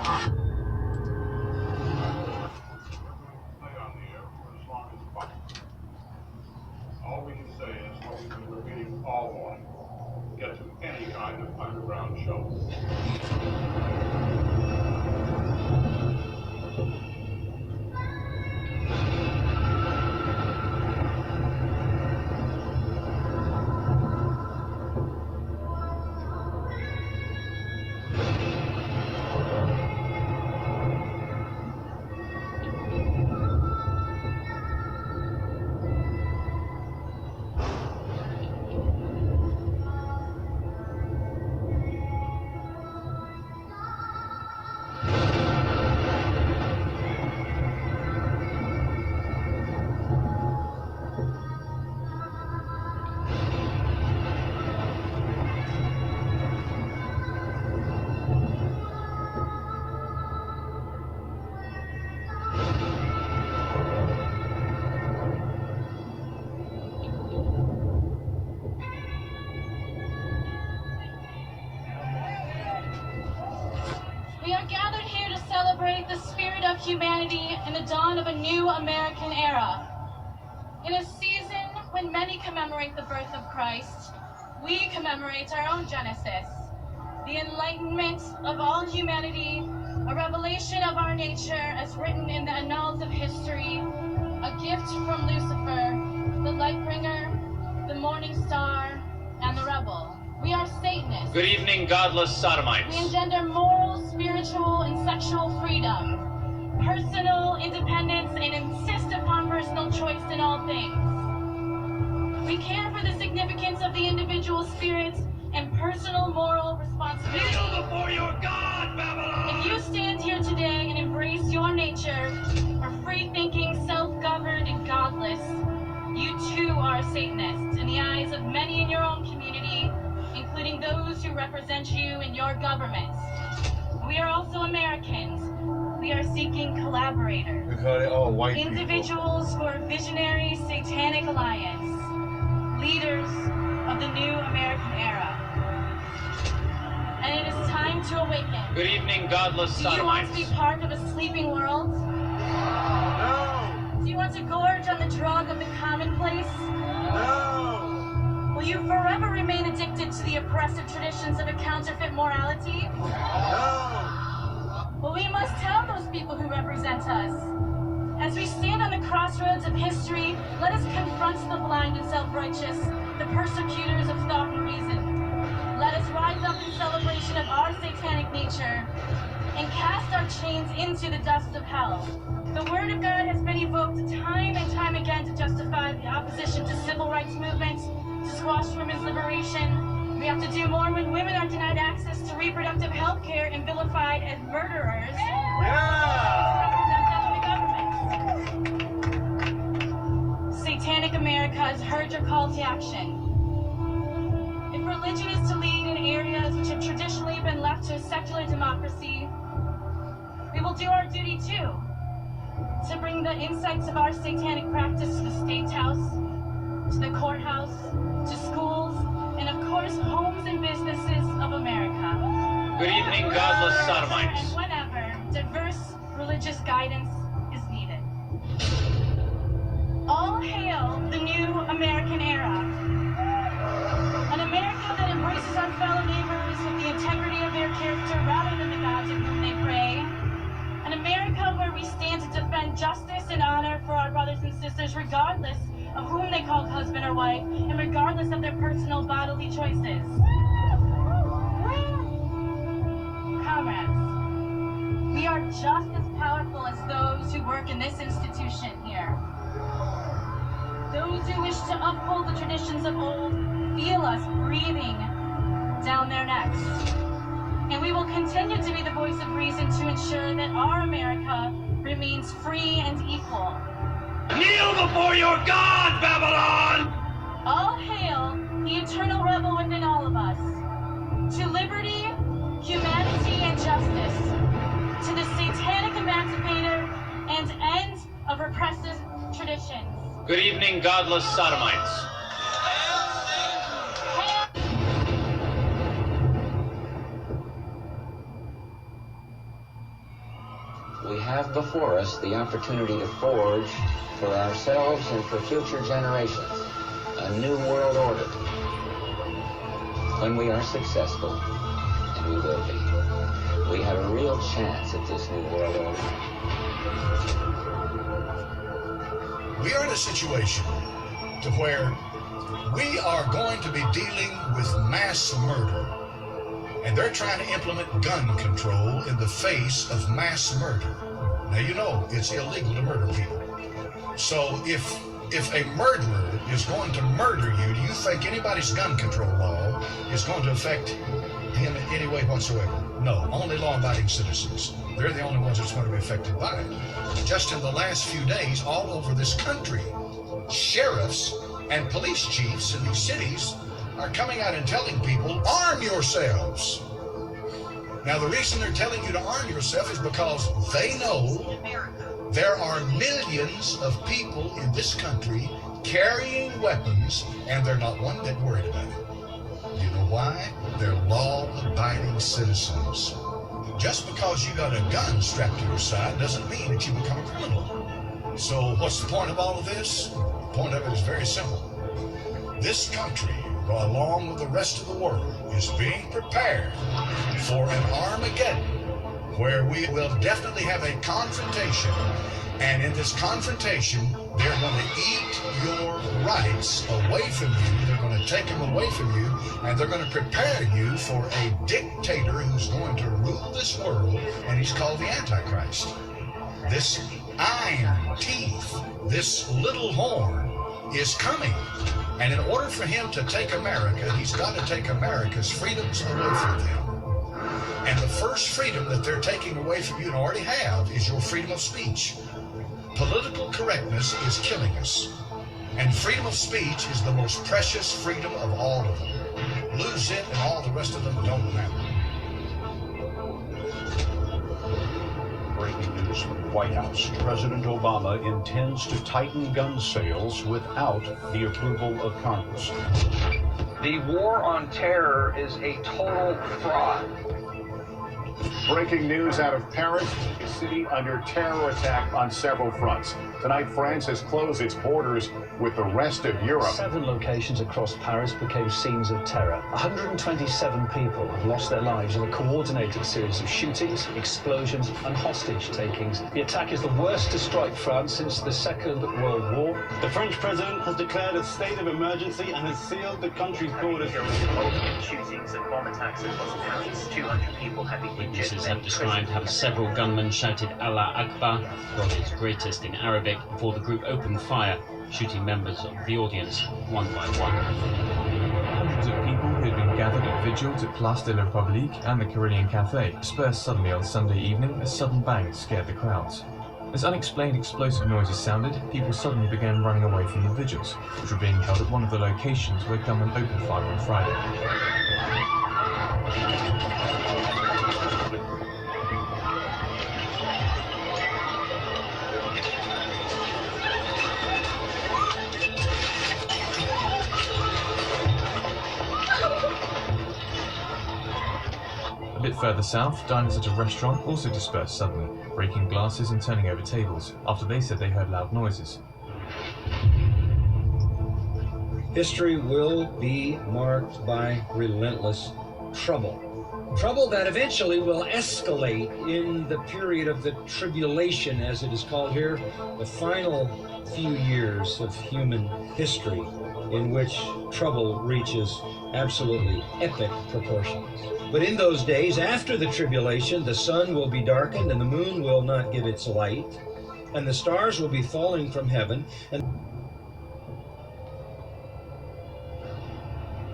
on the air for as long as possible. All we can say is what we've been repeating all morning. Get to any kind of underground show. We are gathered here to celebrate the spirit of humanity and the dawn of a new American era. In a season when many commemorate the birth of Christ, we commemorate our own Genesis, the enlightenment of all humanity, a revelation of our nature as written in the annals of history, a gift from Lucifer, the light bringer, the morning star, and the rebel. We are Satanists. Good evening, godless sodomites. We engender moral, spiritual, and sexual freedom, personal independence, and insist upon personal choice in all things. We care for the significance of the individual spirit and personal moral responsibility. Kneel before your God, Babylon! If you stand here today and embrace your nature, are free-thinking, self-governed, and godless, you too are a Satanist in the eyes of many in your own community, including those who represent you in your governments. We are also Americans. We are seeking collaborators. We call it all white individuals who are visionary satanic alliance, leaders of the new American era. And it is time to awaken. Good evening, godless sodomites. Do you want to be part of a sleeping world? No! Do you want to gorge on the drug of the commonplace? No! Will you forever remain addicted to the oppressive traditions of a counterfeit morality? No! Well, we must tell those people who represent us. As we stand on the crossroads of history, let us confront the blind and self-righteous, the persecutors of thought and reason. Let us rise up in celebration of our satanic nature and cast our chains into the dust of hell. The word of God has been evoked time and time again to justify the opposition to civil rights movements, to squash women's liberation. We have to do more when women are denied access to reproductive health care and vilified as murderers. Represent them in the government. Satanic America has heard your call to action. If religion is to lead in areas which have traditionally been left to a secular democracy, we will do our duty too, to bring the insights of our satanic practice to the State House, to the courthouse, to schools, and of course, homes and businesses of America. Good evening, godless sodomites. And whenever diverse religious guidance is needed. All hail the new American era. An America that embraces our fellow neighbors with the integrity of their character rather than the gods in whom they pray. An America where we stand to defend justice and honor for our brothers and sisters regardless of whom they call husband or wife, and regardless of their personal bodily choices. Comrades, we are just as powerful as those who work in this institution here. Those who wish to uphold the traditions of old feel us breathing down their necks. And we will continue to be the voice of reason to ensure that our America remains free and equal. Kneel before your God, Babylon! All hail the eternal rebel within all of us. To liberty, humanity, and justice. To the satanic emancipator and end of repressive traditions. Good evening, godless sodomites. have before us the opportunity to forge for ourselves and for future generations a new world order. When we are successful, and we will be, we have a real chance at this new world order. We are in a situation to where we are going to be dealing with mass murder. And they're trying to implement gun control in the face of mass murder. Now, you know it's illegal to murder people. So if a murderer is going to murder you, do you think anybody's gun control law is going to affect him in any way whatsoever? No, only law-abiding citizens. They're the only ones that's going to be affected by it. Just in the last few days, all over this country, sheriffs and police chiefs in these cities are coming out and telling people, arm yourselves. Now, the reason they're telling you to arm yourself is because they know there are millions of people in this country carrying weapons, and they're not one bit worried about it. You know why? They're law-abiding citizens. Just because you got a gun strapped to your side doesn't mean that you become a criminal. So what's the point of all of this? The point of it is very simple. This country, along with the rest of the world, is being prepared for an Armageddon where we will definitely have a confrontation, and in this confrontation they're going to eat your rights away from you. They're going to take them away from you, and they're going to prepare you for a dictator who's going to rule this world, and he's called the Antichrist. This iron teeth, this little horn is coming. And in order for him to take America, he's got to take America's freedoms away from them. And the first freedom that they're taking away from you and already have is your freedom of speech. Political correctness is killing us. And freedom of speech is the most precious freedom of all of them. Lose it and all the rest of them don't matter. Breaking news from the White House. President Obama intends to tighten gun sales without the approval of Congress. The war on terror is a total fraud. Breaking news out of Paris, a city under terror attack on several fronts. Tonight, France has closed its borders with the rest of Europe. 7 locations across Paris became scenes of terror. 127 people have lost their lives in a coordinated series of shootings, explosions and hostage-takings. The attack is the worst to strike France since the Second World War. The French president has declared a state of emergency and has sealed the country's borders. Shootings and bomb attacks across Paris. 200 people have been injured. Witnesses have described how several gunmen shouted Allah Akbar, God is greatest in Arabic, before the group opened fire, shooting members of the audience one by one. Hundreds of people who had been gathered at vigils at Place de la République and the Caribbean Cafe dispersed suddenly on Sunday evening as sudden bangs scared the crowds. As unexplained explosive noises sounded, people suddenly began running away from the vigils, which were being held at one of the locations where gunmen opened fire on Friday. A bit further south, diners at a restaurant also dispersed suddenly, breaking glasses and turning over tables, after they said they heard loud noises. History will be marked by relentless trouble. Trouble that eventually will escalate in the period of the tribulation, as it is called here, the final few years of human history, in which trouble reaches absolutely epic proportions. But in those days, after the tribulation, the sun will be darkened and the moon will not give its light, and the stars will be falling from heaven, and